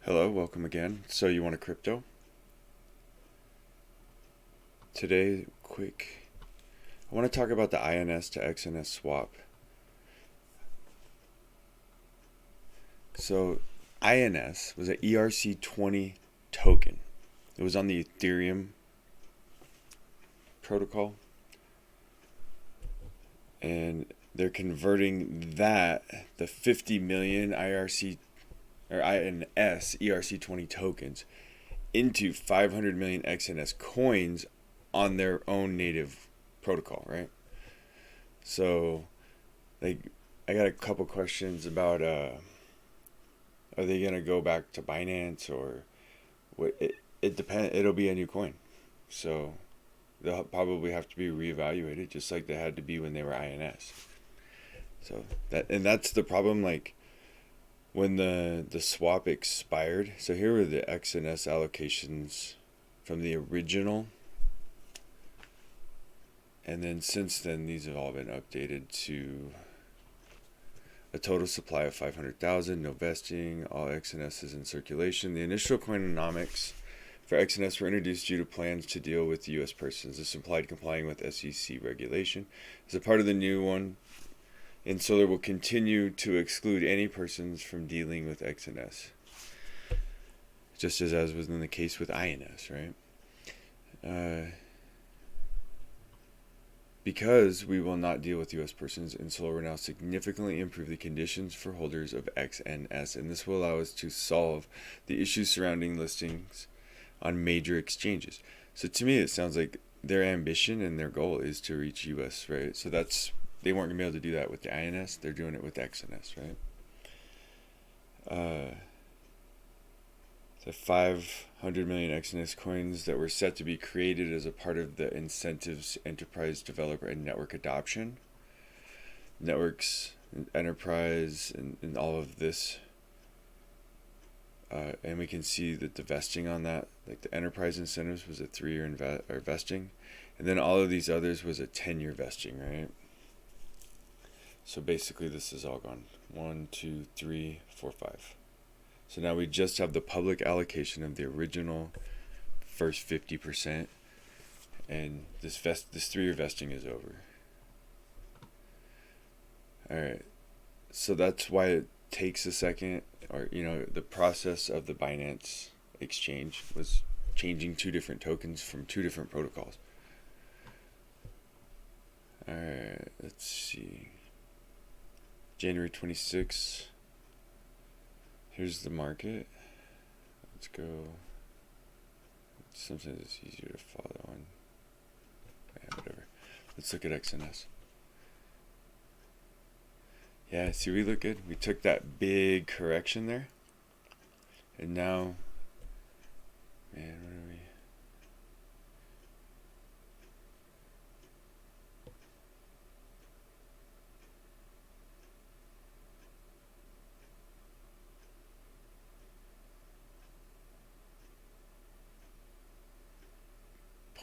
Hello, welcome again. So you want a crypto? Today, I want to talk about the INS to XNS swap. So INS was an ERC20 token. It was on the Ethereum protocol, and they're converting the 50 million IRC or INS ERC20 tokens into 500 million XNS coins on their own native protocol, right? So, like, I got a couple questions about are they gonna go back to Binance or what? It depends. It'll be a new coin, so they'll probably have to be reevaluated, just like they had to be when they were INS. So that's the problem. Like when the swap expired. So here were the XNS allocations from the original. And then since then, these have all been updated to a total supply of 500,000, no vesting, all XNSs in circulation. The initial coinomics for XNS were introduced due to plans to deal with U.S. persons. This implied complying with SEC regulation. As a part of the new one, Insular will continue to exclude any persons from dealing with XNS, just as was in the case with INS, right? Because we will not deal with U.S. persons, Insular will now significantly improve the conditions for holders of XNS, and this will allow us to solve the issues surrounding listings on major exchanges. So to me, it sounds like their ambition and their goal is to reach U.S., right? So they weren't going to be able to do that with the INS. They're doing it with XNS, right? The 500 million XNS coins that were set to be created as a part of the incentives, enterprise developer, and network adoption. Networks, enterprise, and all of this. And we can see that the vesting on that, like the enterprise incentives was a 3-year vesting. And then all of these others was a 10-year vesting, right? So basically this is all gone. 1, 2, 3, 4, 5. So now we just have the public allocation of the original first 50%, and this 3-year vesting is over. Alright, so that's why it takes a second, or the process of the Binance exchange was changing 2 different tokens from 2 different protocols. Alright, let's see. January 26th. Here's the market. Let's go. Sometimes it's easier to follow on. Yeah, whatever. Let's look at XNS. Yeah, see, we look good. We took that big correction there. And now, man, what are we?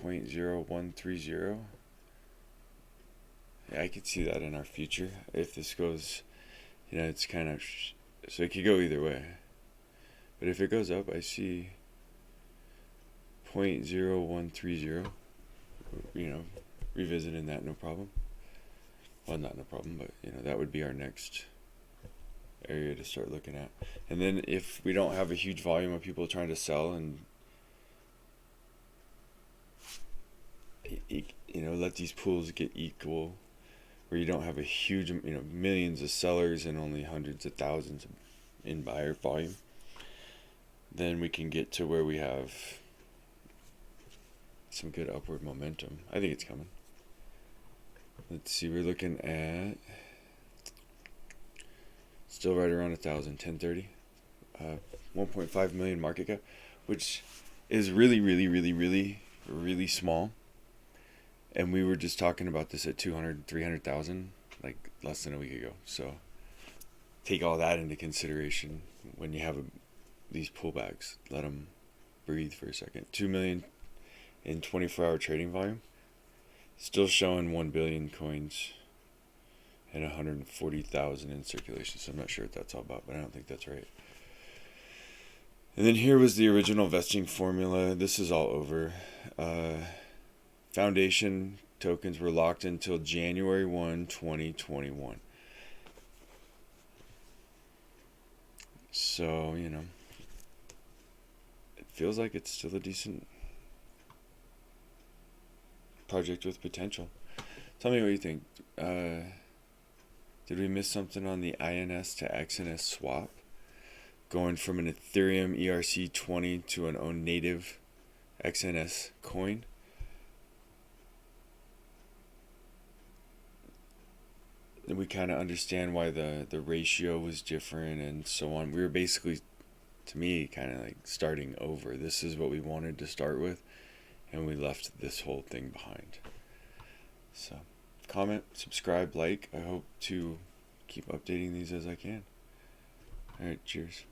0.0130. Yeah, I could see that in our future. If this goes, it's kind of, so it could go either way. But if it goes up, I see 0.0130, revisiting that, no problem. Well, not no problem, but, that would be our next area to start looking at. And then if we don't have a huge volume of people trying to sell and let these pools get equal, where you don't have a huge, millions of sellers and only hundreds of thousands in buyer volume, then we can get to where we have some good upward momentum. I think it's coming. Let's see, we're looking at still right around 1,000, 1030, 1.5 million market cap, which is really, really, really, really, really small. And we were just talking about this at 200, 300,000, like less than a week ago. So take all that into consideration when you have these pullbacks. Let them breathe for a second. 2 million in 24-hour trading volume. Still showing 1 billion coins and 140,000 in circulation. So I'm not sure what that's all about, but I don't think that's right. And then here was the original vesting formula. This is all over. Foundation tokens were locked until January 1, 2021. So, you know, it feels like it's still a decent project with potential. Tell me what you think. Did we miss something on the INS to XNS swap? Going from an Ethereum ERC20 to an own native XNS coin? We kind of understand why the ratio was different and so on. We were basically, to me, kind of like starting over. This is what we wanted to start with, and we left this whole thing behind. So, comment, subscribe, like. I hope to keep updating these as I can. Alright, cheers.